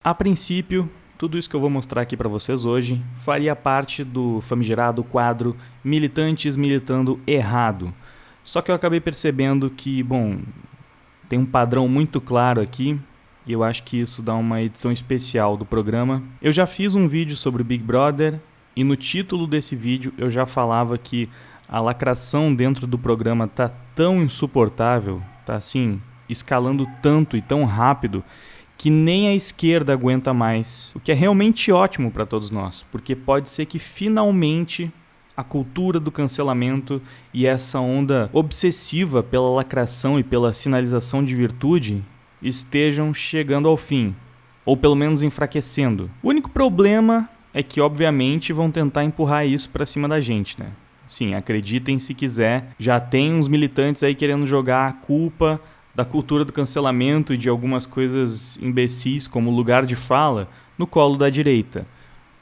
A princípio, tudo isso que eu vou mostrar aqui para vocês hoje faria parte do famigerado quadro Militantes Militando Errado. Só que eu acabei percebendo que, tem um padrão muito claro aqui e eu acho que isso dá uma edição especial do programa. Eu já fiz um vídeo sobre o Big Brother e no título desse vídeo eu já falava que a lacração dentro do programa tá tão insuportável, tá assim, escalando tanto e tão rápido que nem a esquerda aguenta mais, o que é realmente ótimo para todos nós, porque pode ser que finalmente a cultura do cancelamento e essa onda obsessiva pela lacração e pela sinalização de virtude estejam chegando ao fim, ou pelo menos enfraquecendo. O único problema é que, obviamente, vão tentar empurrar isso para cima da gente, né? Sim, acreditem se quiser, já tem uns militantes aí querendo jogar a culpa da cultura do cancelamento e de algumas coisas imbecis como lugar de fala no colo da direita.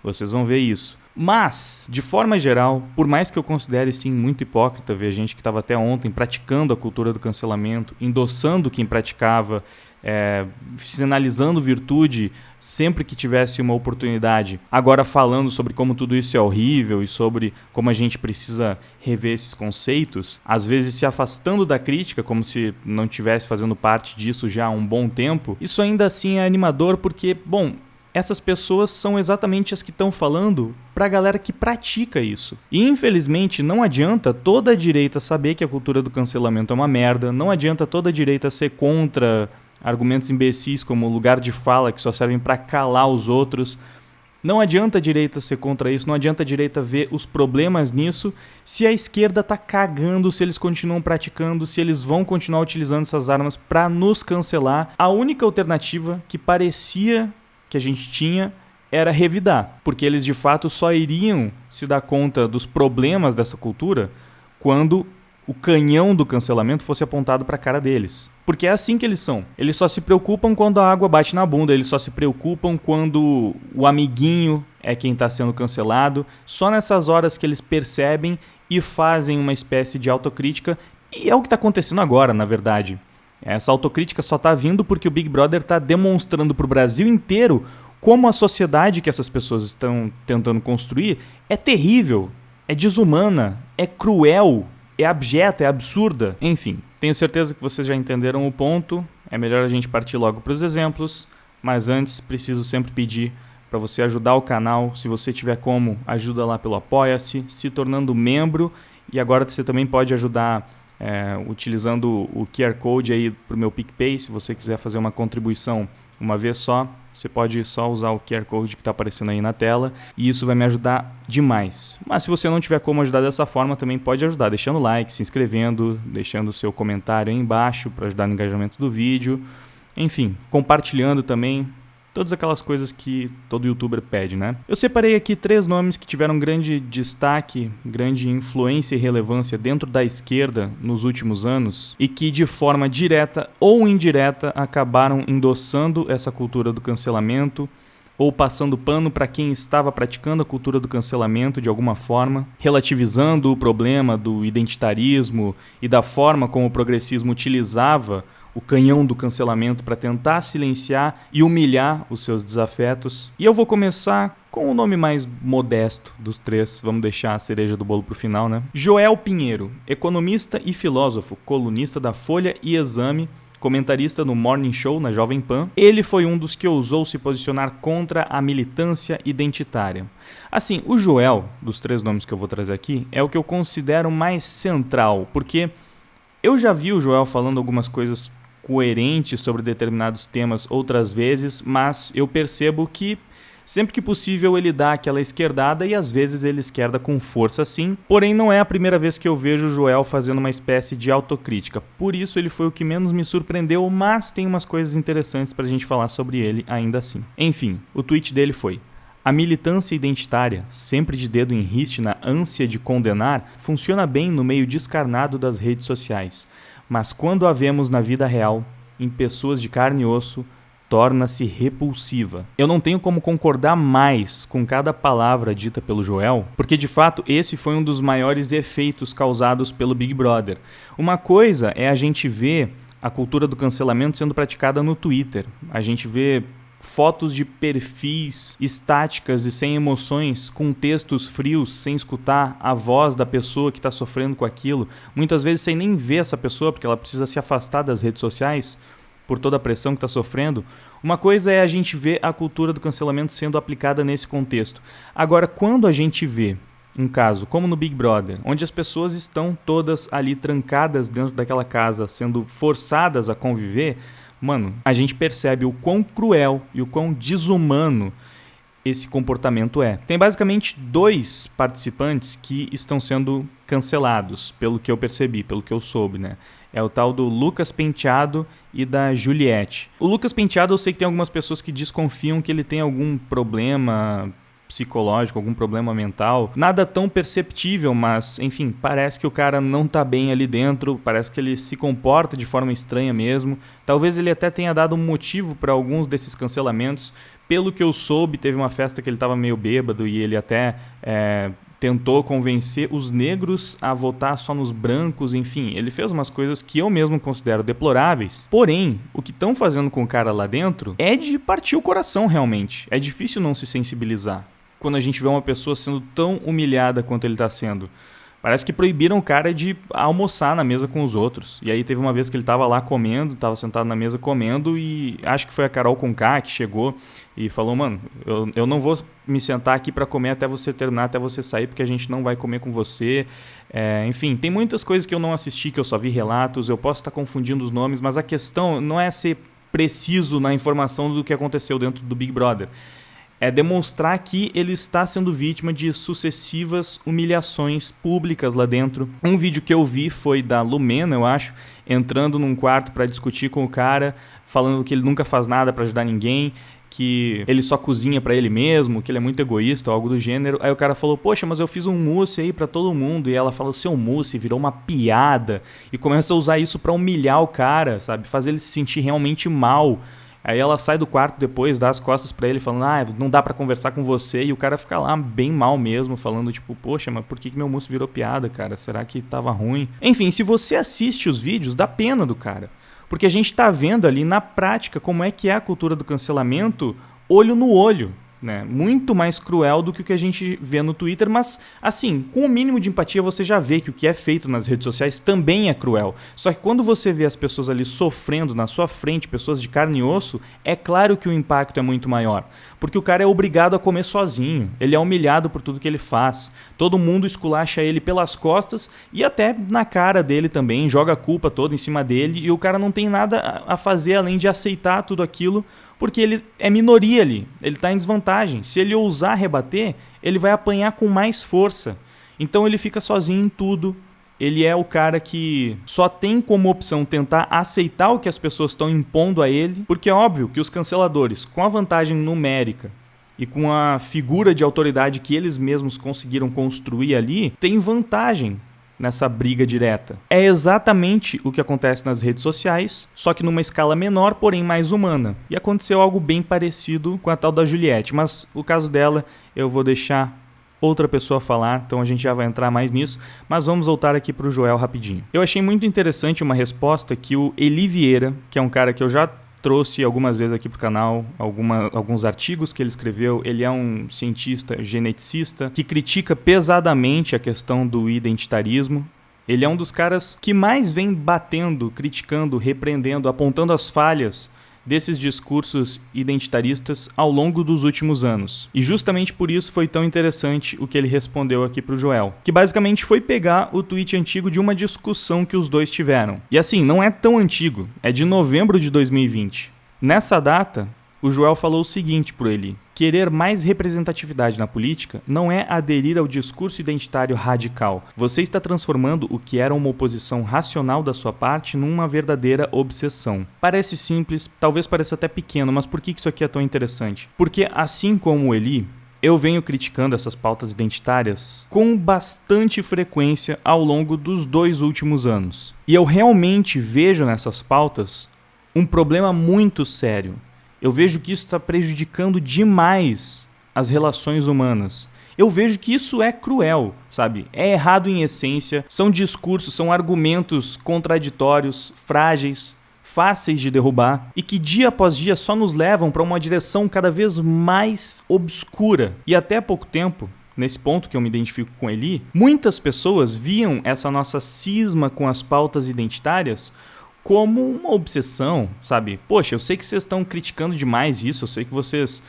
Vocês vão ver isso. Mas, de forma geral, por mais que eu considere sim muito hipócrita ver gente que estava até ontem praticando a cultura do cancelamento, endossando quem praticava, sinalizando virtude sempre que tivesse uma oportunidade, agora falando sobre como tudo isso é horrível e sobre como a gente precisa rever esses conceitos, às vezes se afastando da crítica como se não estivesse fazendo parte disso já há um bom tempo, isso ainda assim é animador porque, essas pessoas são exatamente as que estão falando pra galera que pratica isso. E infelizmente não adianta toda a direita saber que a cultura do cancelamento é uma merda, não adianta toda a direita ser contra argumentos imbecis como lugar de fala que só servem pra calar os outros. Não adianta a direita ser contra isso, não adianta a direita ver os problemas nisso se a esquerda tá cagando, se eles continuam praticando, se eles vão continuar utilizando essas armas pra nos cancelar. A única alternativa que parecia que a gente tinha era revidar, porque eles de fato só iriam se dar conta dos problemas dessa cultura quando o canhão do cancelamento fosse apontado para a cara deles. Porque é assim que eles são. Eles só se preocupam quando a água bate na bunda, eles só se preocupam quando o amiguinho é quem está sendo cancelado. Só nessas horas que eles percebem e fazem uma espécie de autocrítica, e é o que está acontecendo agora, na verdade. Essa autocrítica só está vindo porque o Big Brother está demonstrando para o Brasil inteiro como a sociedade que essas pessoas estão tentando construir é terrível, é desumana, é cruel, é abjeta, é absurda. Enfim, tenho certeza que vocês já entenderam o ponto. É melhor a gente partir logo para os exemplos, mas antes preciso sempre pedir para você ajudar o canal. Se você tiver como, ajuda lá pelo Apoia-se, se tornando membro, e agora você também pode ajudar utilizando o QR Code aí para o meu PicPay. Se você quiser fazer uma contribuição uma vez só, você pode só usar o QR Code que está aparecendo aí na tela e isso vai me ajudar demais. Mas se você não tiver como ajudar dessa forma, também pode ajudar deixando like, se inscrevendo, deixando o seu comentário aí embaixo para ajudar no engajamento do vídeo. Enfim, compartilhando também. Todas aquelas coisas que todo youtuber pede, né? Eu separei aqui 3 nomes que tiveram grande destaque, grande influência e relevância dentro da esquerda nos últimos anos e que de forma direta ou indireta acabaram endossando essa cultura do cancelamento ou passando pano para quem estava praticando a cultura do cancelamento de alguma forma, relativizando o problema do identitarismo e da forma como o progressismo utilizava o canhão do cancelamento para tentar silenciar e humilhar os seus desafetos. E eu vou começar com o nome mais modesto dos 3, vamos deixar a cereja do bolo pro final, né? Joel Pinheiro, economista e filósofo, colunista da Folha e Exame, comentarista no Morning Show na Jovem Pan. Ele foi um dos que ousou se posicionar contra a militância identitária. Assim, o Joel, dos 3 nomes que eu vou trazer aqui, é o que eu considero mais central, porque eu já vi o Joel falando algumas coisas coerente sobre determinados temas outras vezes, mas eu percebo que sempre que possível ele dá aquela esquerdada e às vezes ele esquerda com força sim, porém não é a primeira vez que eu vejo o Joel fazendo uma espécie de autocrítica, por isso ele foi o que menos me surpreendeu, mas tem umas coisas interessantes pra gente falar sobre ele ainda assim. Enfim, o tweet dele foi: a militância identitária, sempre de dedo em riste na ânsia de condenar, funciona bem no meio descarnado das redes sociais. Mas quando a vemos na vida real, em pessoas de carne e osso, torna-se repulsiva. Eu não tenho como concordar mais com cada palavra dita pelo Joel, porque de fato esse foi um dos maiores efeitos causados pelo Big Brother. Uma coisa é a gente ver a cultura do cancelamento sendo praticada no Twitter, a gente vê fotos de perfis estáticas e sem emoções, com textos frios, sem escutar a voz da pessoa que está sofrendo com aquilo, muitas vezes sem nem ver essa pessoa, porque ela precisa se afastar das redes sociais por toda a pressão que está sofrendo. Uma coisa é a gente ver a cultura do cancelamento sendo aplicada nesse contexto. Agora, quando a gente vê um caso como no Big Brother, onde as pessoas estão todas ali trancadas dentro daquela casa, sendo forçadas a conviver, mano, a gente percebe o quão cruel e o quão desumano esse comportamento é. Tem basicamente 2 participantes que estão sendo cancelados, pelo que eu percebi, pelo que eu soube, né? É o tal do Lucas Penteado e da Juliette. O Lucas Penteado, eu sei que tem algumas pessoas que desconfiam que ele tem algum problema psicológico, algum problema mental. Nada tão perceptível, mas, enfim, parece que o cara não tá bem ali dentro, parece que ele se comporta de forma estranha mesmo. Talvez ele até tenha dado um motivo para alguns desses cancelamentos. Pelo que eu soube, teve uma festa que ele tava meio bêbado e ele até tentou convencer os negros a votar só nos brancos, enfim, ele fez umas coisas que eu mesmo considero deploráveis. Porém, o que estão fazendo com o cara lá dentro é de partir o coração realmente. É difícil não se sensibilizar quando a gente vê uma pessoa sendo tão humilhada quanto ele está sendo. Parece que proibiram o cara de almoçar na mesa com os outros. E aí teve uma vez que ele tava lá comendo, tava sentado na mesa comendo e acho que foi a Carol Conká que chegou e falou, mano, eu não vou me sentar aqui para comer até você terminar, até você sair, porque a gente não vai comer com você. Enfim, tem muitas coisas que eu não assisti, que eu só vi relatos, eu posso estar confundindo os nomes, mas a questão não é ser preciso na informação do que aconteceu dentro do Big Brother. É demonstrar que ele está sendo vítima de sucessivas humilhações públicas lá dentro. Um vídeo que eu vi foi da Lumena, eu acho, entrando num quarto para discutir com o cara, falando que ele nunca faz nada para ajudar ninguém, que ele só cozinha para ele mesmo, que ele é muito egoísta ou algo do gênero. Aí o cara falou, poxa, mas eu fiz um mousse aí para todo mundo. E ela falou, seu mousse virou uma piada. E começa a usar isso para humilhar o cara, sabe? Fazer ele se sentir realmente mal. Aí ela sai do quarto depois, dá as costas pra ele, falando, não dá pra conversar com você. E o cara fica lá bem mal mesmo, falando tipo, poxa, mas por que meu mousse virou piada, cara? Será que tava ruim? Enfim, se você assiste os vídeos, dá pena do cara. Porque a gente tá vendo ali na prática como é que é a cultura do cancelamento olho no olho. Né? Muito mais cruel do que o que a gente vê no Twitter, mas assim, com o mínimo de empatia você já vê que o que é feito nas redes sociais também é cruel. Só que quando você vê as pessoas ali sofrendo na sua frente, pessoas de carne e osso, é claro que o impacto é muito maior. Porque o cara é obrigado a comer sozinho, ele é humilhado por tudo que ele faz, todo mundo esculacha ele pelas costas e até na cara dele também, joga a culpa toda em cima dele e o cara não tem nada a fazer além de aceitar tudo aquilo, porque ele é minoria ali, ele está em desvantagem. Se ele ousar rebater, ele vai apanhar com mais força. Então ele fica sozinho em tudo. Ele é o cara que só tem como opção tentar aceitar o que as pessoas estão impondo a ele, porque é óbvio que os canceladores, com a vantagem numérica e com a figura de autoridade que eles mesmos conseguiram construir ali, têm vantagem nessa briga direta. É exatamente o que acontece nas redes sociais, só que numa escala menor, porém mais humana. E aconteceu algo bem parecido com a tal da Juliette, mas o caso dela eu vou deixar outra pessoa falar, então a gente já vai entrar mais nisso, mas vamos voltar aqui para o Joel rapidinho. Eu achei muito interessante uma resposta que o Eli Vieira, que é um cara que eu já trouxe algumas vezes aqui pro canal, alguns artigos que ele escreveu. Ele é um cientista geneticista que critica pesadamente a questão do identitarismo. Ele é um dos caras que mais vem batendo, criticando, repreendendo, apontando as falhas desses discursos identitaristas ao longo dos últimos anos. E justamente por isso foi tão interessante o que ele respondeu aqui pro Joel, que basicamente foi pegar o tweet antigo de uma discussão que os dois tiveram. E assim, não é tão antigo, é de novembro de 2020. Nessa data, o Joel falou o seguinte pro Eli: querer mais representatividade na política não é aderir ao discurso identitário radical. Você está transformando o que era uma oposição racional da sua parte numa verdadeira obsessão. Parece simples, talvez pareça até pequeno, mas por que isso aqui é tão interessante? Porque assim como o Eli, eu venho criticando essas pautas identitárias com bastante frequência ao longo dos 2 últimos anos. E eu realmente vejo nessas pautas um problema muito sério. Eu vejo que isso está prejudicando demais as relações humanas. Eu vejo que isso é cruel, sabe? É errado em essência, são discursos, são argumentos contraditórios, frágeis, fáceis de derrubar e que dia após dia só nos levam para uma direção cada vez mais obscura. E até há pouco tempo, nesse ponto que eu me identifico com Eli, muitas pessoas viam essa nossa cisma com as pautas identitárias como uma obsessão, sabe? Poxa, eu sei que vocês estão criticando demais isso, eu sei que vocês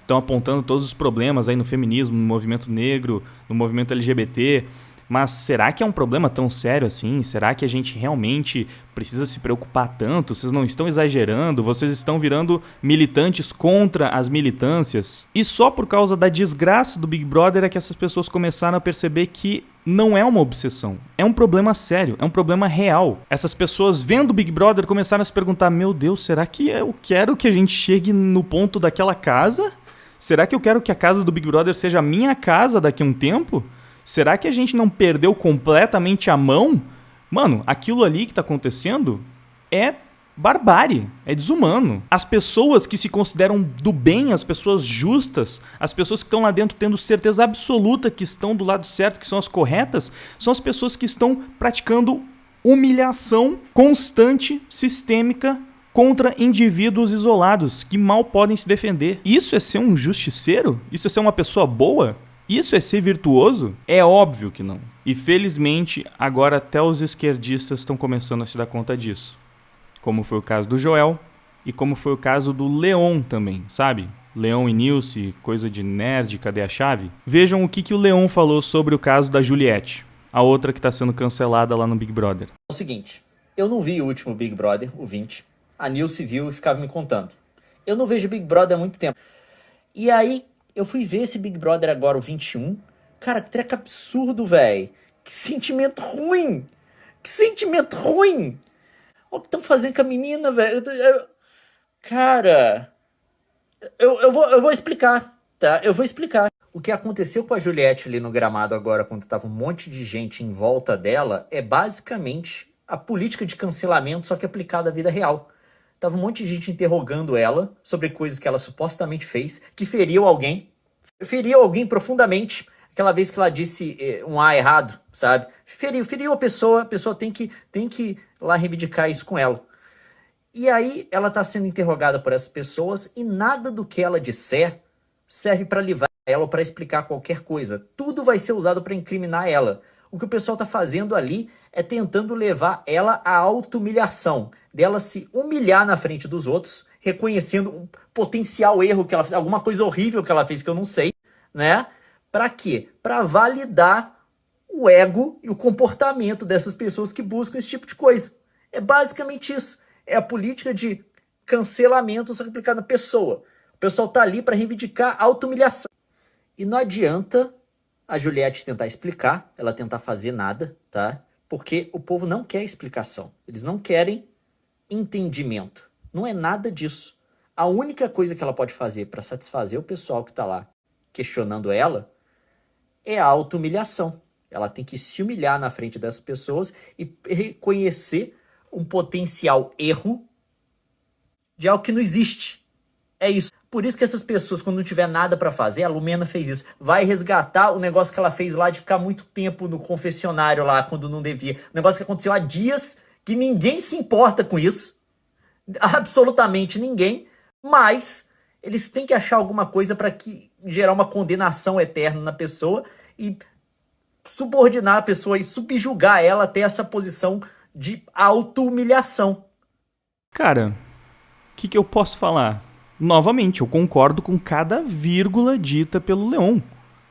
estão apontando todos os problemas aí no feminismo, no movimento negro, no movimento LGBT, mas será que é um problema tão sério assim? Será que a gente realmente precisa se preocupar tanto? Vocês não estão exagerando? Vocês estão virando militantes contra as militâncias? E só por causa da desgraça do Big Brother é que essas pessoas começaram a perceber que não é uma obsessão, é um problema sério, é um problema real. Essas pessoas vendo o Big Brother começaram a se perguntar, meu Deus, será que eu quero que a gente chegue no ponto daquela casa? Será que eu quero que a casa do Big Brother seja a minha casa daqui a um tempo? Será que a gente não perdeu completamente a mão? Mano, aquilo ali que tá acontecendo é barbárie, é desumano. As pessoas que se consideram do bem, as pessoas justas, as pessoas que estão lá dentro tendo certeza absoluta que estão do lado certo, que são as corretas, são as pessoas que estão praticando humilhação constante, sistêmica, contra indivíduos isolados que mal podem se defender. Isso é ser um justiceiro? Isso é ser uma pessoa boa? Isso é ser virtuoso? É óbvio que não. E felizmente, agora até os esquerdistas estão começando a se dar conta disso. Como foi o caso do Joel e como foi o caso do Leon também, sabe? Leon e Nilce, coisa de nerd, cadê a chave? Vejam o que o Leon falou sobre o caso da Juliette, a outra que está sendo cancelada lá no Big Brother. É o seguinte, eu não vi o último Big Brother, o 20. A Nilce viu e ficava me contando. Eu não vejo Big Brother há muito tempo. E aí, eu fui ver esse Big Brother agora, o 21. Cara, que treco absurdo, velho. Que sentimento ruim. Que sentimento ruim. Olha o que estão fazendo com a menina, velho. Cara, eu vou explicar, tá? Eu vou explicar. O que aconteceu com a Juliette ali no gramado agora, quando tava um monte de gente em volta dela, é basicamente a política de cancelamento, só que aplicada à vida real. Tava um monte de gente interrogando ela sobre coisas que ela supostamente fez, que feriu alguém profundamente. Aquela vez que ela disse um A errado, sabe? Feriu a pessoa tem que lá reivindicar isso com ela. E aí ela tá sendo interrogada por essas pessoas e nada do que ela disser serve para livrar ela ou para explicar qualquer coisa. Tudo vai ser usado para incriminar ela. O que o pessoal tá fazendo ali é tentando levar ela à auto-humilhação, dela se humilhar na frente dos outros, reconhecendo um potencial erro que ela fez, alguma coisa horrível que ela fez que eu não sei, né? Para quê? Para validar o ego e o comportamento dessas pessoas que buscam esse tipo de coisa. É basicamente isso. É a política de cancelamento só que aplicada na pessoa. O pessoal tá ali para reivindicar a auto-humilhação. E não adianta a Juliette tentar explicar, ela tentar fazer nada, tá? Porque o povo não quer explicação. Eles não querem entendimento. Não é nada disso. A única coisa que ela pode fazer para satisfazer o pessoal que tá lá questionando ela é a auto-humilhação. Ela tem que se humilhar na frente dessas pessoas e reconhecer um potencial erro de algo que não existe. É isso. Por isso que essas pessoas, quando não tiver nada pra fazer, a Lumena fez isso, vai resgatar o negócio que ela fez lá de ficar muito tempo no confessionário lá, quando não devia. Um negócio que aconteceu há dias, que ninguém se importa com isso. Absolutamente ninguém. Mas eles têm que achar alguma coisa para gerar uma condenação eterna na pessoa e subordinar a pessoa e subjugar ela até essa posição de auto-humilhação. Cara, o que eu posso falar? Novamente, eu concordo com cada vírgula dita pelo Leon.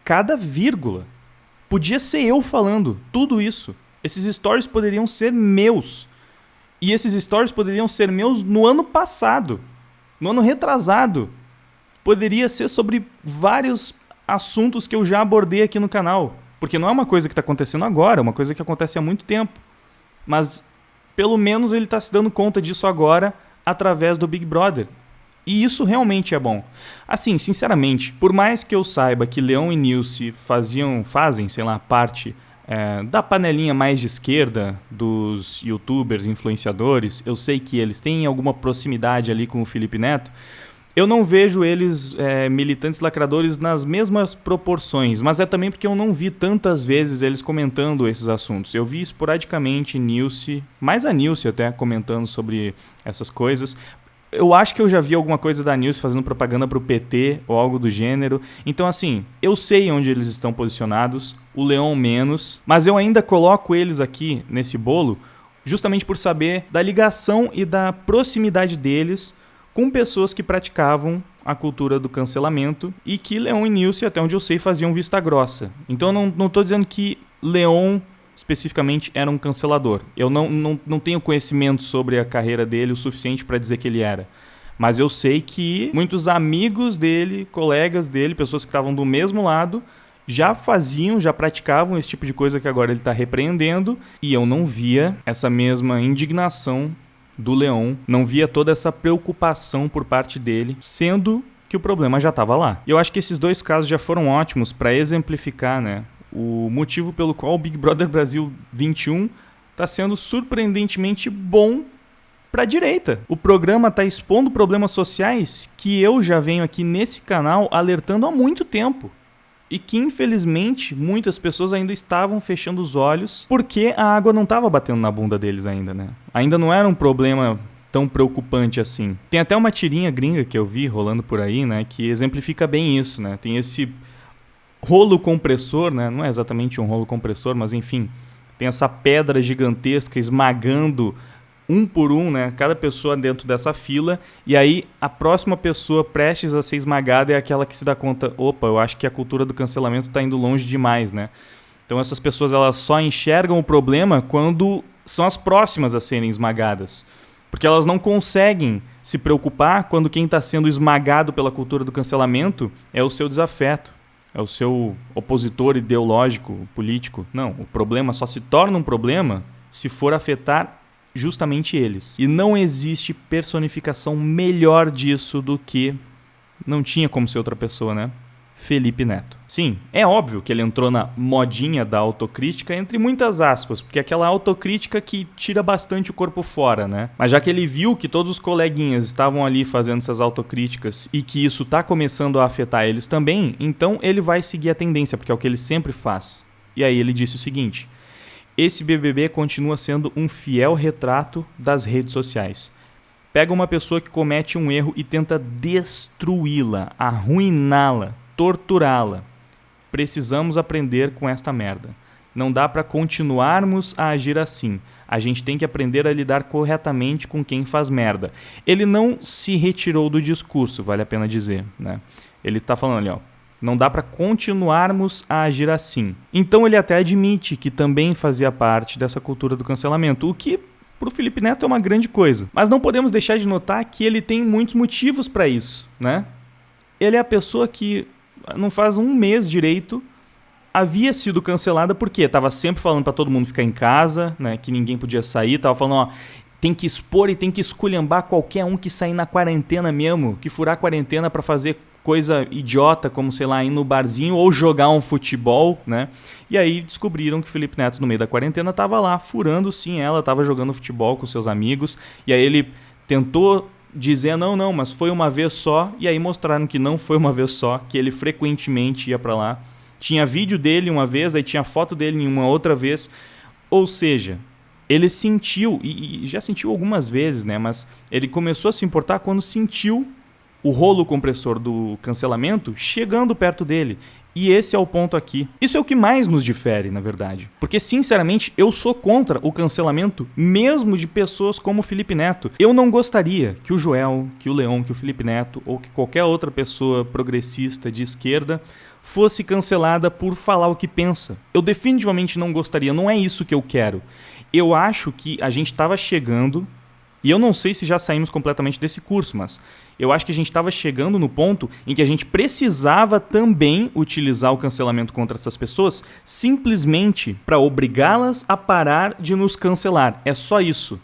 Cada vírgula. Podia ser eu falando tudo isso. Esses stories poderiam ser meus. E esses stories poderiam ser meus no ano passado. No ano retrasado. Poderia ser sobre vários assuntos que eu já abordei aqui no canal. Porque não é uma coisa que está acontecendo agora, é uma coisa que acontece há muito tempo. Mas, pelo menos, ele está se dando conta disso agora através do Big Brother. E isso realmente é bom. Assim, sinceramente, por mais que eu saiba que Leon e Nilce fazem, sei lá, parte da panelinha mais de esquerda dos youtubers, influenciadores, eu sei que eles têm alguma proximidade ali com o Felipe Neto, Eu não vejo eles, militantes lacradores, nas mesmas proporções, mas é também porque eu não vi tantas vezes eles comentando esses assuntos. Eu vi esporadicamente Nilce, mais a Nilce até, comentando sobre essas coisas. Eu acho que eu já vi alguma coisa da Nilce fazendo propaganda pro PT ou algo do gênero. Então, assim, eu sei onde eles estão posicionados, o Leon menos, mas eu ainda coloco eles aqui nesse bolo justamente por saber da ligação e da proximidade deles com pessoas que praticavam a cultura do cancelamento e que Leon e Nilce, até onde eu sei, faziam vista grossa. Então eu não estou dizendo que Leon especificamente era um cancelador. Eu não tenho conhecimento sobre a carreira dele o suficiente para dizer que ele era. Mas eu sei que muitos amigos dele, colegas dele, pessoas que estavam do mesmo lado, já faziam, já praticavam esse tipo de coisa que agora ele está repreendendo, e eu não via essa mesma indignação do Leon, não via toda essa preocupação por parte dele, sendo que o problema já estava lá. E eu acho que esses dois casos já foram ótimos para exemplificar, né, o motivo pelo qual o Big Brother Brasil 21 está sendo surpreendentemente bom para a direita. O programa está expondo problemas sociais que eu já venho aqui nesse canal alertando há muito tempo. E que, infelizmente, muitas pessoas ainda estavam fechando os olhos porque a água não estava batendo na bunda deles ainda, né? Ainda não era um problema tão preocupante assim. Tem até uma tirinha gringa que eu vi rolando por aí, né? Que exemplifica bem isso, né? Tem esse rolo compressor, né? Não é exatamente um rolo compressor, mas enfim. Tem essa pedra gigantesca esmagando um por um, né? Cada pessoa dentro dessa fila. E aí a próxima pessoa prestes a ser esmagada é aquela que se dá conta, opa, eu acho que a cultura do cancelamento está indo longe demais, né? Então essas pessoas elas só enxergam o problema quando são as próximas a serem esmagadas. Porque elas não conseguem se preocupar quando quem está sendo esmagado pela cultura do cancelamento é o seu desafeto, é o seu opositor ideológico, político. Não, o problema só se torna um problema se for afetar justamente eles. E não existe personificação melhor disso do que... Não tinha como ser outra pessoa, né? Felipe Neto. Sim, é óbvio que ele entrou na modinha da autocrítica, entre muitas aspas, porque é aquela autocrítica que tira bastante o corpo fora, né? Mas já que ele viu que todos os coleguinhas estavam ali fazendo essas autocríticas e que isso tá começando a afetar eles também, então ele vai seguir a tendência, porque é o que ele sempre faz. E aí ele disse o seguinte: esse BBB continua sendo um fiel retrato das redes sociais. Pega uma pessoa que comete um erro e tenta destruí-la, arruiná-la, torturá-la. Precisamos aprender com esta merda. Não dá para continuarmos a agir assim. A gente tem que aprender a lidar corretamente com quem faz merda. Ele não se retirou do discurso, vale a pena dizer, né? Ele tá falando ali, ó. Não dá para continuarmos a agir assim. Então ele até admite que também fazia parte dessa cultura do cancelamento, o que para o Felipe Neto é uma grande coisa. Mas não podemos deixar de notar que ele tem muitos motivos para isso, né? Ele é a pessoa que não faz um mês direito havia sido cancelada porque estava sempre falando para todo mundo ficar em casa, né? Que ninguém podia sair, tava falando, ó, tem que expor e tem que esculhambar qualquer um que sair na quarentena mesmo, que furar a quarentena para fazer coisa idiota, como, sei lá, ir no barzinho ou jogar um futebol, né? E aí descobriram que o Felipe Neto, no meio da quarentena, tava lá furando, sim, ela tava jogando futebol com seus amigos, e aí ele tentou dizer, não, mas foi uma vez só, e aí mostraram que não foi uma vez só, que ele frequentemente ia pra lá. Tinha vídeo dele uma vez, aí tinha foto dele em uma outra vez, ou seja, ele sentiu, e já sentiu algumas vezes, né? Mas ele começou a se importar quando sentiu o rolo compressor do cancelamento chegando perto dele. E esse é o ponto aqui. Isso é o que mais nos difere, na verdade. Porque, sinceramente, eu sou contra o cancelamento mesmo de pessoas como o Felipe Neto. Eu não gostaria que o Joel, que o Leon, que o Felipe Neto ou que qualquer outra pessoa progressista de esquerda fosse cancelada por falar o que pensa. Eu definitivamente não gostaria, não é isso que eu quero. Eu acho que a gente estava chegando, e eu não sei se já saímos completamente desse curso, mas eu acho que a gente estava chegando no ponto em que a gente precisava também utilizar o cancelamento contra essas pessoas simplesmente para obrigá-las a parar de nos cancelar. É só isso.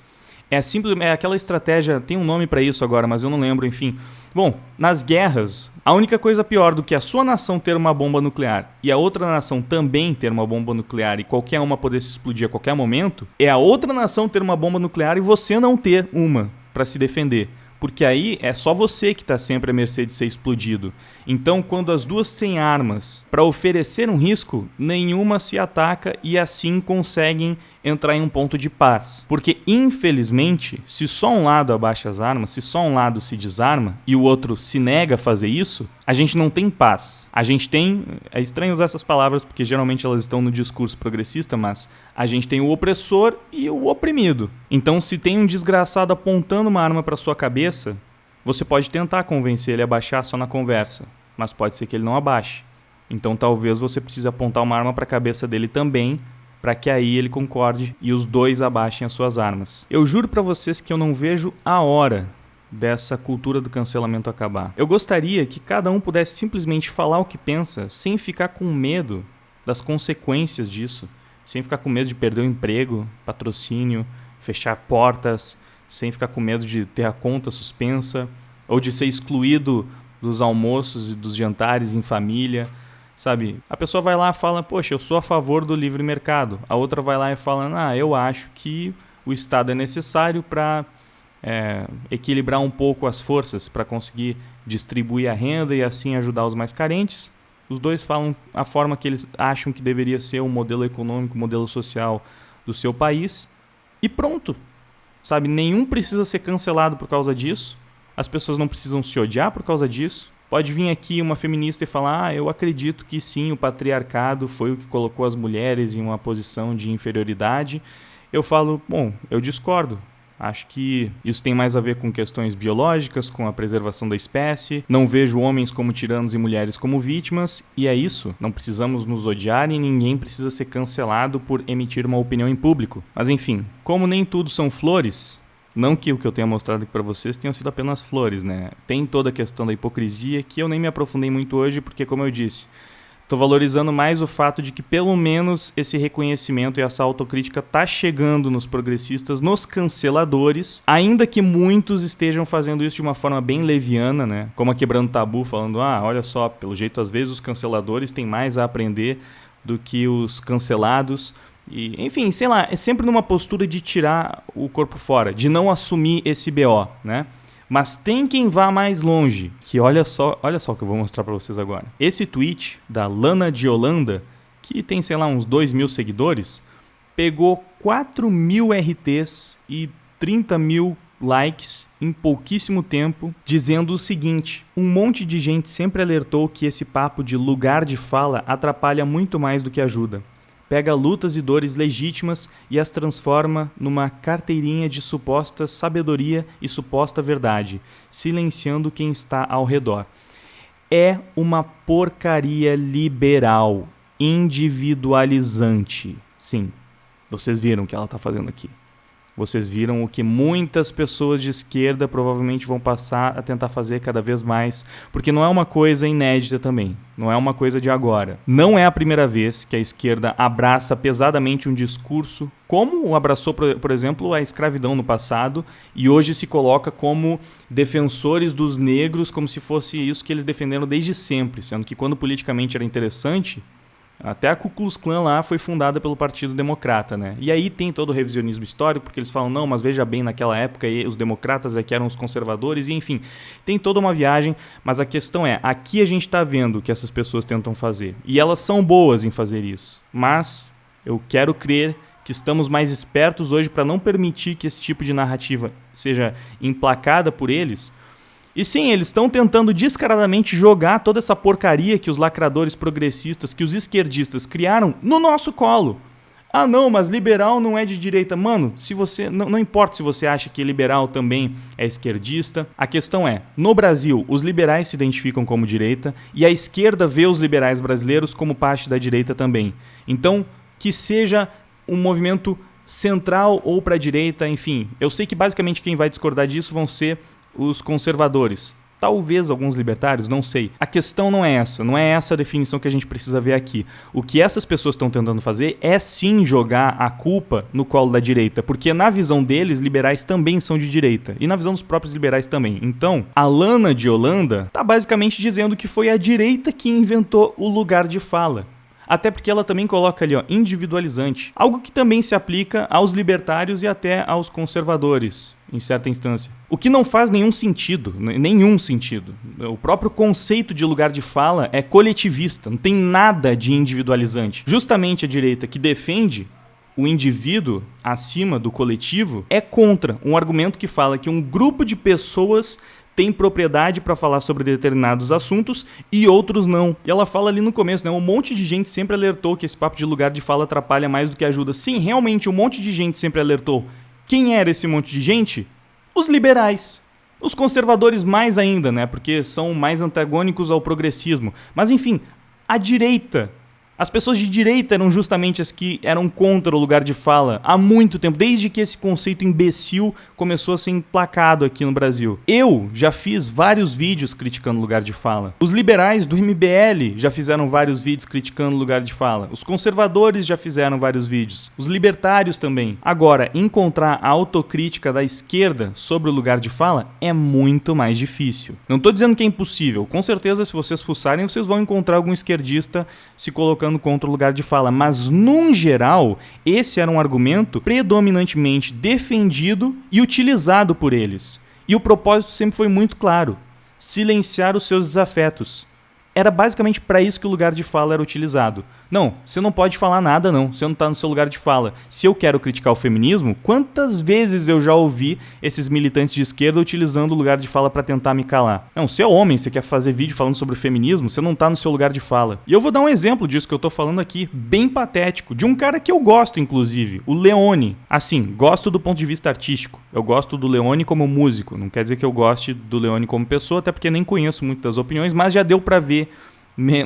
É aquela estratégia, tem um nome para isso agora, mas eu não lembro, enfim. Bom, nas guerras, a única coisa pior do que a sua nação ter uma bomba nuclear e a outra nação também ter uma bomba nuclear e qualquer uma poder se explodir a qualquer momento, é a outra nação ter uma bomba nuclear e você não ter uma para se defender. porque aí é só você que está sempre à mercê de ser explodido. Então, quando as duas têm armas para oferecer um risco, nenhuma se ataca e assim conseguem entrar em um ponto de paz. Porque, infelizmente, se só um lado abaixa as armas, se só um lado se desarma e o outro se nega a fazer isso, a gente não tem paz. A gente tem... É estranho usar essas palavras porque geralmente elas estão no discurso progressista, mas a gente tem o opressor e o oprimido. Então, se tem um desgraçado apontando uma arma para sua cabeça, você pode tentar convencer ele a abaixar só na conversa, mas pode ser que ele não abaixe. Então, talvez você precise apontar uma arma para a cabeça dele também, para que aí ele concorde e os dois abaixem as suas armas. Eu juro para vocês que eu não vejo a hora dessa cultura do cancelamento acabar. Eu gostaria que cada um pudesse simplesmente falar o que pensa, sem ficar com medo das consequências disso, sem ficar com medo de perder o emprego, patrocínio, fechar portas, sem ficar com medo de ter a conta suspensa, ou de ser excluído dos almoços e dos jantares em família. Sabe, a pessoa vai lá e fala, poxa, eu sou a favor do livre mercado. A outra vai lá e fala, eu acho que o Estado é necessário para equilibrar um pouco as forças, para conseguir distribuir a renda e assim ajudar os mais carentes. Os dois falam a forma que eles acham que deveria ser o modelo econômico, o modelo social do seu país. E pronto. Sabe, nenhum precisa ser cancelado por causa disso. As pessoas não precisam se odiar por causa disso. Pode vir aqui uma feminista e falar, eu acredito que sim, o patriarcado foi o que colocou as mulheres em uma posição de inferioridade. Eu falo, bom, eu discordo. Acho que isso tem mais a ver com questões biológicas, com a preservação da espécie. Não vejo homens como tiranos e mulheres como vítimas. E é isso. Não precisamos nos odiar e ninguém precisa ser cancelado por emitir uma opinião em público. Mas enfim, como nem tudo são flores... Não que o que eu tenha mostrado aqui para vocês tenham sido apenas flores, né? Tem toda a questão da hipocrisia que eu nem me aprofundei muito hoje porque, como eu disse, estou valorizando mais o fato de que pelo menos esse reconhecimento e essa autocrítica tá chegando nos progressistas, nos canceladores, ainda que muitos estejam fazendo isso de uma forma bem leviana, né? Como a Quebrando Tabu falando, olha só, pelo jeito às vezes os canceladores têm mais a aprender do que os cancelados. E, enfim, sei lá, é sempre numa postura de tirar o corpo fora, de não assumir esse BO, né? Mas tem quem vá mais longe, que olha só o que eu vou mostrar pra vocês agora. Esse tweet da Lana de Holanda, que tem, sei lá, uns 2.000 seguidores, pegou 4.000 RTs e 30.000 likes em pouquíssimo tempo, dizendo o seguinte: um monte de gente sempre alertou que esse papo de lugar de fala atrapalha muito mais do que ajuda. Pega lutas e dores legítimas e as transforma numa carteirinha de suposta sabedoria e suposta verdade, silenciando quem está ao redor. É uma porcaria liberal, individualizante. Sim, vocês viram o que ela está fazendo aqui. Vocês viram o que muitas pessoas de esquerda provavelmente vão passar a tentar fazer cada vez mais, porque não é uma coisa inédita também, não é uma coisa de agora. Não é a primeira vez que a esquerda abraça pesadamente um discurso, como abraçou, por exemplo, a escravidão no passado, e hoje se coloca como defensores dos negros, como se fosse isso que eles defenderam desde sempre, sendo que quando politicamente era interessante... Até a Ku Klux Klan lá foi fundada pelo Partido Democrata, né? E aí tem todo o revisionismo histórico, porque eles falam, não, mas veja bem, naquela época os democratas é que eram os conservadores, e enfim, tem toda uma viagem, mas a questão é, aqui a gente está vendo o que essas pessoas tentam fazer, e elas são boas em fazer isso, mas eu quero crer que estamos mais espertos hoje para não permitir que esse tipo de narrativa seja emplacada por eles. E sim, eles estão tentando descaradamente jogar toda essa porcaria que os lacradores progressistas, que os esquerdistas criaram no nosso colo. Ah não, mas liberal não é de direita. Mano, se você não importa se você acha que liberal também é esquerdista. A questão é, no Brasil, os liberais se identificam como direita e a esquerda vê os liberais brasileiros como parte da direita também. Então, que seja um movimento central ou para a direita, enfim. Eu sei que basicamente quem vai discordar disso vão ser os conservadores. Talvez alguns libertários, não sei. A questão não é essa a definição que a gente precisa ver aqui. O que essas pessoas estão tentando fazer é sim jogar a culpa no colo da direita, porque na visão deles, liberais também são de direita, e na visão dos próprios liberais também. Então, a Lana de Holanda está basicamente dizendo que foi a direita que inventou o lugar de fala. Até porque ela também coloca ali, individualizante. Algo que também se aplica aos libertários e até aos conservadores. em certa instância. O que não faz nenhum sentido, nenhum sentido. O próprio conceito de lugar de fala é coletivista, não tem nada de individualizante. Justamente a direita que defende o indivíduo acima do coletivo é contra um argumento que fala que um grupo de pessoas tem propriedade para falar sobre determinados assuntos e outros não. E ela fala ali no começo, né? Um monte de gente sempre alertou que esse papo de lugar de fala atrapalha mais do que ajuda. Sim, realmente um monte de gente sempre alertou. Quem era esse monte de gente? Os liberais. Os conservadores mais ainda, né? Porque são mais antagônicos ao progressismo. Mas enfim, a direita. As pessoas de direita eram justamente as que eram contra o lugar de fala há muito tempo, desde que esse conceito imbecil começou a ser emplacado aqui no Brasil. Eu já fiz vários vídeos criticando o lugar de fala. Os liberais do MBL já fizeram vários vídeos criticando o lugar de fala. Os conservadores já fizeram vários vídeos. Os libertários também. Agora, encontrar a autocrítica da esquerda sobre o lugar de fala é muito mais difícil. Não estou dizendo que é impossível. Com certeza, se vocês fuçarem, vocês vão encontrar algum esquerdista se colocando contra o lugar de fala, mas num geral, esse era um argumento predominantemente defendido e utilizado por eles. E o propósito sempre foi muito claro: silenciar os seus desafetos. Era basicamente para isso que o lugar de fala era utilizado. Não, você não pode falar nada não, você não está no seu lugar de fala. Se eu quero criticar o feminismo, quantas vezes eu já ouvi esses militantes de esquerda utilizando o lugar de fala para tentar me calar? Não, você é homem, você quer fazer vídeo falando sobre o feminismo, você não está no seu lugar de fala. E eu vou dar um exemplo disso que eu tô falando aqui, bem patético, de um cara que eu gosto inclusive, o Leone. Assim, gosto do ponto de vista artístico. Eu gosto do Leone como músico, não quer dizer que eu goste do Leone como pessoa, até porque nem conheço muito das opiniões, mas já deu para ver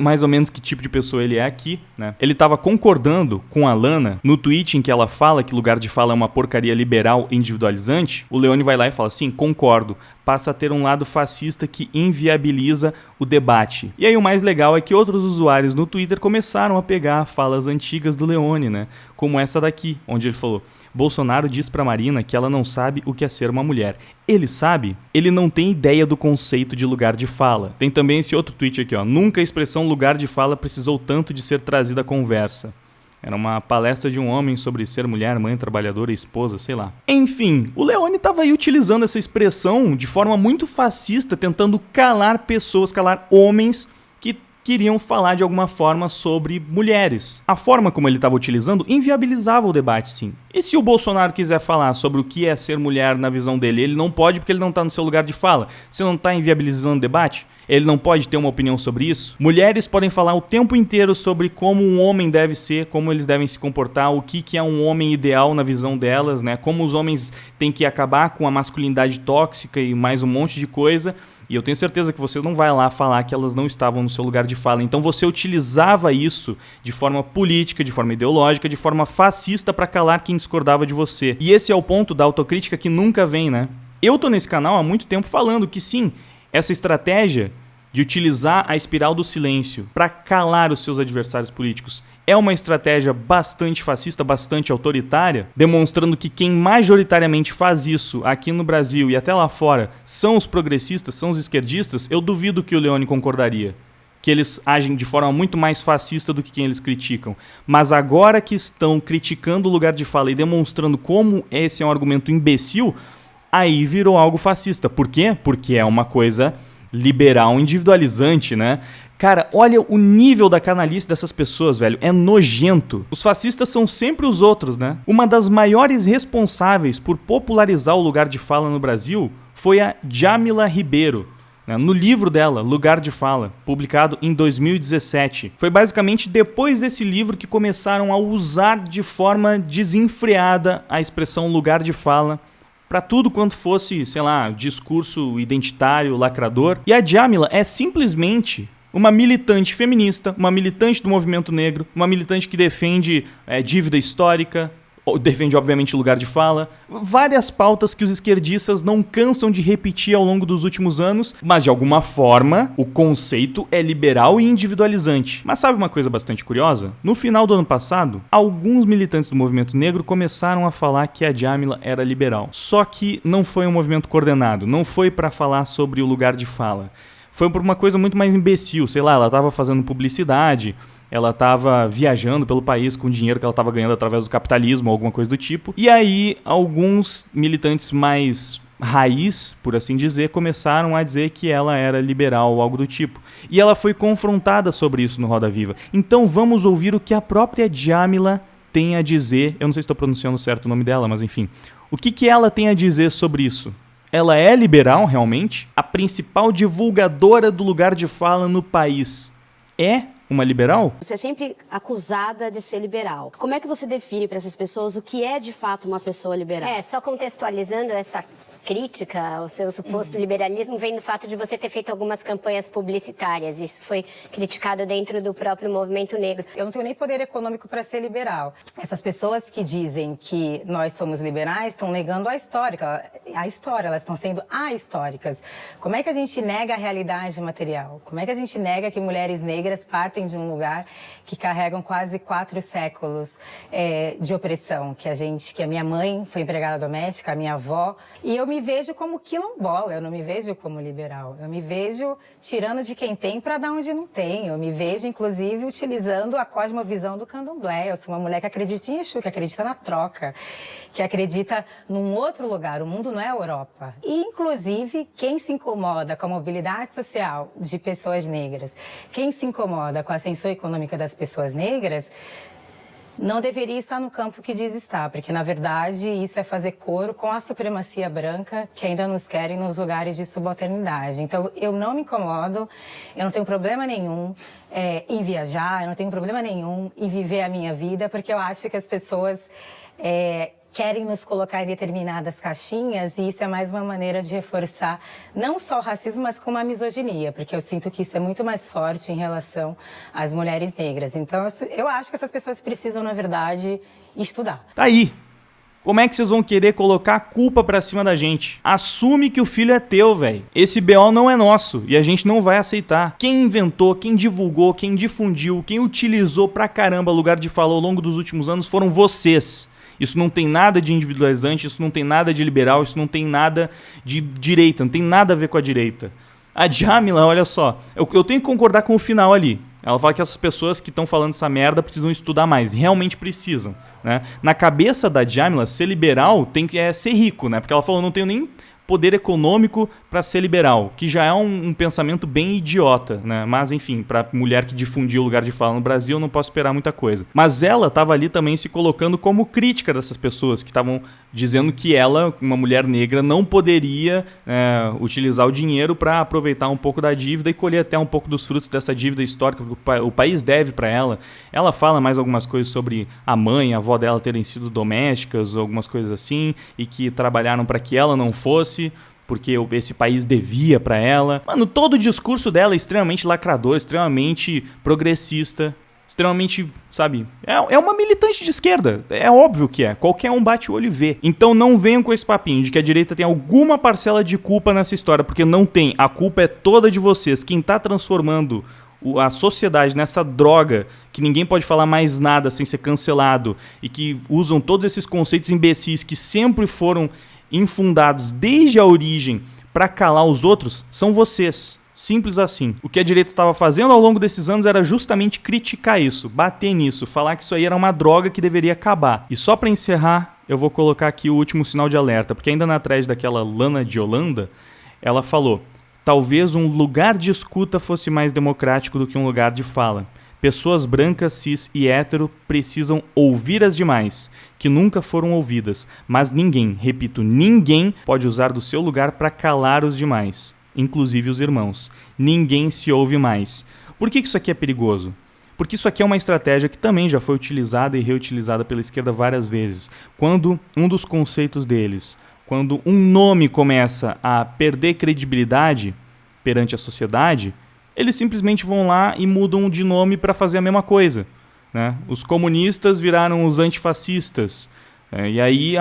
mais ou menos que tipo de pessoa ele é aqui, né? Ele tava concordando com a Lana no tweet em que ela fala que lugar de fala é uma porcaria liberal e individualizante. O Leone vai lá e fala assim: concordo, passa a ter um lado fascista que inviabiliza o debate. E aí o mais legal é que outros usuários no Twitter começaram a pegar falas antigas do Leone, né? Como essa daqui, onde ele falou: Bolsonaro diz pra Marina que ela não sabe o que é ser uma mulher. Ele sabe? Ele não tem ideia do conceito de lugar de fala. Tem também esse outro tweet aqui, ó. Nunca a expressão lugar de fala precisou tanto de ser trazida à conversa. Era uma palestra de um homem sobre ser mulher, mãe, trabalhadora, esposa, sei lá. Enfim, o Leone estava aí utilizando essa expressão de forma muito fascista, tentando calar pessoas, calar homens que queriam falar de alguma forma sobre mulheres. A forma como ele estava utilizando inviabilizava o debate, sim. E se o Bolsonaro quiser falar sobre o que é ser mulher na visão dele, ele não pode porque ele não está no seu lugar de fala. Você não está inviabilizando o debate? Ele não pode ter uma opinião sobre isso? Mulheres podem falar o tempo inteiro sobre como um homem deve ser, como eles devem se comportar, o que é um homem ideal na visão delas, né? Como os homens têm que acabar com a masculinidade tóxica e mais um monte de coisa. E eu tenho certeza que você não vai lá falar que elas não estavam no seu lugar de fala. Então você utilizava isso de forma política, de forma ideológica, de forma fascista para calar quem discordava de você. E esse é o ponto da autocrítica que nunca vem, né? Eu tô nesse canal há muito tempo falando que sim, essa estratégia de utilizar a espiral do silêncio para calar os seus adversários políticos é uma estratégia bastante fascista, bastante autoritária, demonstrando que quem majoritariamente faz isso aqui no Brasil e até lá fora são os progressistas, são os esquerdistas. Eu duvido que o Leone concordaria, que eles agem de forma muito mais fascista do que quem eles criticam. Mas agora que estão criticando o lugar de fala e demonstrando como esse é um argumento imbecil, aí virou algo fascista. Por quê? Porque é uma coisa liberal individualizante, né? Cara, olha o nível da canalice dessas pessoas, velho. É nojento. Os fascistas são sempre os outros, né? Uma das maiores responsáveis por popularizar o lugar de fala no Brasil foi a Djamila Ribeiro, né? No livro dela, Lugar de Fala, publicado em 2017. Foi basicamente depois desse livro que começaram a usar de forma desenfreada a expressão lugar de fala para tudo quanto fosse, sei lá, discurso identitário, lacrador. E a Djamila é simplesmente uma militante feminista, uma militante do movimento negro, uma militante que defende dívida histórica, defende, obviamente, lugar de fala. Várias pautas que os esquerdistas não cansam de repetir ao longo dos últimos anos, mas de alguma forma o conceito é liberal e individualizante. Mas sabe uma coisa bastante curiosa? No final do ano passado, alguns militantes do movimento negro começaram a falar que a Djamila era liberal. Só que não foi um movimento coordenado, não foi para falar sobre o lugar de fala. Foi por uma coisa muito mais imbecil, sei lá, ela estava fazendo publicidade ela estava viajando pelo país com o dinheiro que ela estava ganhando através do capitalismo ou alguma coisa do tipo. E aí, alguns militantes mais raiz, por assim dizer, começaram a dizer que ela era liberal ou algo do tipo. E ela foi confrontada sobre isso no Roda Viva. Então vamos ouvir o que a própria Djamila tem a dizer. Eu não sei se estou pronunciando certo o nome dela, mas enfim. O que ela tem a dizer sobre isso? Ela é liberal, realmente? A principal divulgadora do lugar de fala no país é uma liberal? Você é sempre acusada de ser liberal. Como é que você define para essas pessoas o que é de fato uma pessoa liberal? Só contextualizando essa crítica ao seu suposto liberalismo vem do fato de você ter feito algumas campanhas publicitárias. Isso foi criticado dentro do próprio movimento negro. Eu não tenho nem poder econômico para ser liberal. Essas pessoas que dizem que nós somos liberais estão negando a história, elas estão sendo ahistóricas. Como é que a gente nega a realidade material? Como é que a gente nega que mulheres negras partem de um lugar que carregam quase 4 séculos de opressão? Que a minha mãe foi empregada doméstica, a minha avó, e eu me vejo como quilombola, eu não me vejo como liberal. Eu me vejo tirando de quem tem para dar onde não tem. Eu me vejo, inclusive, utilizando a cosmovisão do candomblé. Eu sou uma mulher que acredita em Exu, que acredita na troca, que acredita num outro lugar. O mundo não é a Europa. E, inclusive, quem se incomoda com a mobilidade social de pessoas negras, quem se incomoda com a ascensão econômica das pessoas negras, não deveria estar no campo que diz estar, porque, na verdade, isso é fazer coro com a supremacia branca que ainda nos querem nos lugares de subalternidade. Então, eu não me incomodo, eu não tenho problema nenhum em viajar, eu não tenho problema nenhum em viver a minha vida, porque eu acho que as pessoas querem nos colocar em determinadas caixinhas, e isso é mais uma maneira de reforçar não só o racismo, mas como a misoginia, porque eu sinto que isso é muito mais forte em relação às mulheres negras. Então, eu acho que essas pessoas precisam, na verdade, estudar. Tá aí. Como é que vocês vão querer colocar a culpa pra cima da gente? Assume que o filho é teu, velho. Esse BO não é nosso e a gente não vai aceitar. Quem inventou, quem divulgou, quem difundiu, quem utilizou pra caramba lugar de fala ao longo dos últimos anos foram vocês. Isso não tem nada de individualizante, isso não tem nada de liberal, isso não tem nada de direita, não tem nada a ver com a direita. A Djamila, olha só, eu tenho que concordar com o final ali. Ela fala que essas pessoas que estão falando essa merda precisam estudar mais, realmente precisam, né? Na cabeça da Djamila, ser liberal tem que ser rico, né? Porque ela falou, não tenho nem poder econômico para ser liberal, que já é um pensamento bem idiota, né? Mas enfim, para mulher que difundiu o lugar de fala no Brasil, eu não posso esperar muita coisa. Mas ela estava ali também se colocando como crítica dessas pessoas que estavam dizendo que ela, uma mulher negra, não poderia utilizar o dinheiro para aproveitar um pouco da dívida e colher até um pouco dos frutos dessa dívida histórica que o país deve para ela. Ela fala mais algumas coisas sobre a mãe e a avó dela terem sido domésticas, algumas coisas assim, e que trabalharam para que ela não fosse, porque esse país devia para ela. Mano, todo o discurso dela é extremamente lacrador, extremamente progressista, extremamente, sabe, é uma militante de esquerda, é óbvio que é, qualquer um bate o olho e vê. Então não venham com esse papinho de que a direita tem alguma parcela de culpa nessa história, porque não tem, a culpa é toda de vocês. Quem tá transformando a sociedade nessa droga, que ninguém pode falar mais nada sem ser cancelado, e que usam todos esses conceitos imbecis que sempre foram infundados desde a origem para calar os outros, são vocês. Simples assim. O que a direita estava fazendo ao longo desses anos era justamente criticar isso, bater nisso, falar que isso aí era uma droga que deveria acabar. E só para encerrar, eu vou colocar aqui o último sinal de alerta, porque ainda na thread daquela Lana de Holanda, ela falou: talvez um lugar de escuta fosse mais democrático do que um lugar de fala. Pessoas brancas, cis e hétero precisam ouvir as demais, que nunca foram ouvidas, mas ninguém, repito, ninguém pode usar do seu lugar para calar os demais, inclusive os irmãos. Ninguém se ouve mais. Por que isso aqui é perigoso? Porque isso aqui é uma estratégia que também já foi utilizada e reutilizada pela esquerda várias vezes. Quando um dos conceitos deles, quando um nome começa a perder credibilidade perante a sociedade, eles simplesmente vão lá e mudam de nome para fazer a mesma coisa, né? Os comunistas viraram os antifascistas. E aí,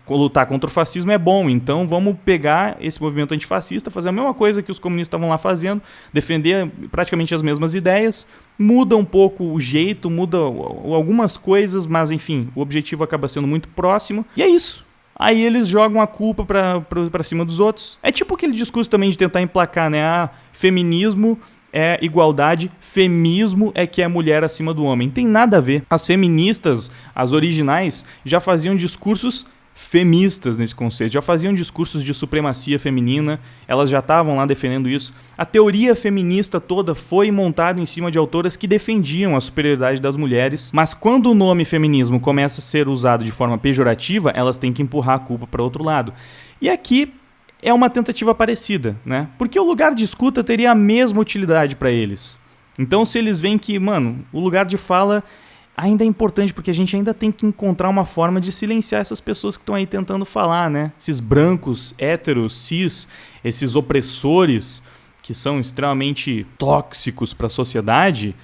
lutar contra o fascismo é bom, então vamos pegar esse movimento antifascista, fazer a mesma coisa que os comunistas estavam lá fazendo, defender praticamente as mesmas ideias, muda um pouco o jeito, muda algumas coisas, mas enfim, o objetivo acaba sendo muito próximo, e é isso. Aí eles jogam a culpa pra cima dos outros. É tipo aquele discurso também de tentar emplacar, né? Feminismo é igualdade, feminismo é que é mulher acima do homem. Tem nada a ver. As feministas, as originais, já faziam discursos feministas nesse conceito, já faziam discursos de supremacia feminina, elas já estavam lá defendendo isso. A teoria feminista toda foi montada em cima de autoras que defendiam a superioridade das mulheres, mas quando o nome feminismo começa a ser usado de forma pejorativa, elas têm que empurrar a culpa para outro lado. E aqui é uma tentativa parecida, né? Porque o lugar de escuta teria a mesma utilidade para eles. Então, se eles veem que, mano, o lugar de fala ainda é importante, porque a gente ainda tem que encontrar uma forma de silenciar essas pessoas que estão aí tentando falar, né? Esses brancos, héteros, cis, esses opressores que são extremamente tóxicos para a sociedade,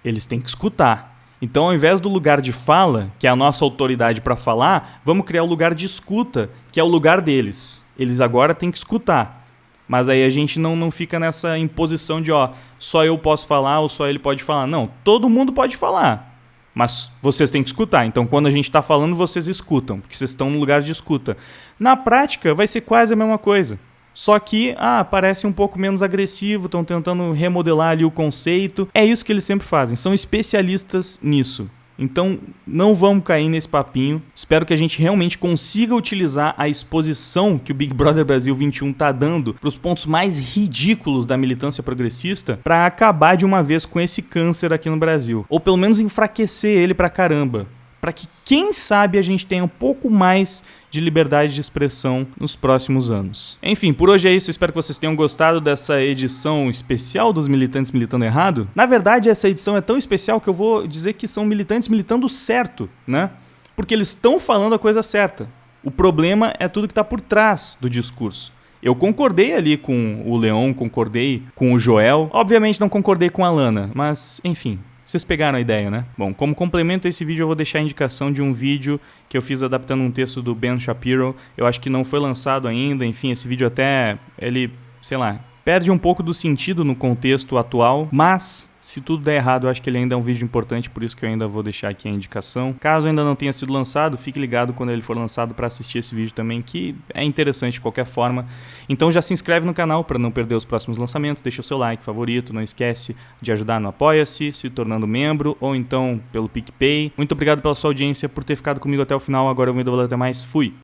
eles têm que escutar. Então, ao invés do lugar de fala, que é a nossa autoridade para falar, vamos criar o lugar de escuta, que é o lugar deles. Eles agora têm que escutar. Mas aí a gente não fica nessa imposição de, ó, só eu posso falar ou só ele pode falar. Não, todo mundo pode falar. Mas vocês têm que escutar. Então, quando a gente está falando, vocês escutam, porque vocês estão no lugar de escuta. Na prática, vai ser quase a mesma coisa. Só que, parece um pouco menos agressivo, estão tentando remodelar ali o conceito. É isso que eles sempre fazem, são especialistas nisso. Então, não vamos cair nesse papinho. Espero que a gente realmente consiga utilizar a exposição que o Big Brother Brasil 21 tá dando para os pontos mais ridículos da militância progressista para acabar de uma vez com esse câncer aqui no Brasil. Ou pelo menos enfraquecer ele pra caramba. Para que, quem sabe, a gente tenha um pouco mais de liberdade de expressão nos próximos anos. Enfim, por hoje é isso. Espero que vocês tenham gostado dessa edição especial dos Militantes Militando Errado. Na verdade, essa edição é tão especial que eu vou dizer que são militantes militando certo, né? Porque eles estão falando a coisa certa. O problema é tudo que está por trás do discurso. Eu concordei ali com o Leon, concordei com o Joel. Obviamente não concordei com a Lana, mas enfim... Vocês pegaram a ideia, né? Bom, como complemento a esse vídeo, eu vou deixar a indicação de um vídeo que eu fiz adaptando um texto do Ben Shapiro. Eu acho que não foi lançado ainda, enfim, esse vídeo até, ele, sei lá, perde um pouco do sentido no contexto atual, mas... se tudo der errado, eu acho que ele ainda é um vídeo importante, por isso que eu ainda vou deixar aqui a indicação. Caso ainda não tenha sido lançado, fique ligado quando ele for lançado para assistir esse vídeo também, que é interessante de qualquer forma. Então já se inscreve no canal para não perder os próximos lançamentos, deixa o seu like, favorito, não esquece de ajudar no Apoia-se, se tornando membro, ou então pelo PicPay. Muito obrigado pela sua audiência, por ter ficado comigo até o final, agora eu vou indo, valeu, até mais, fui!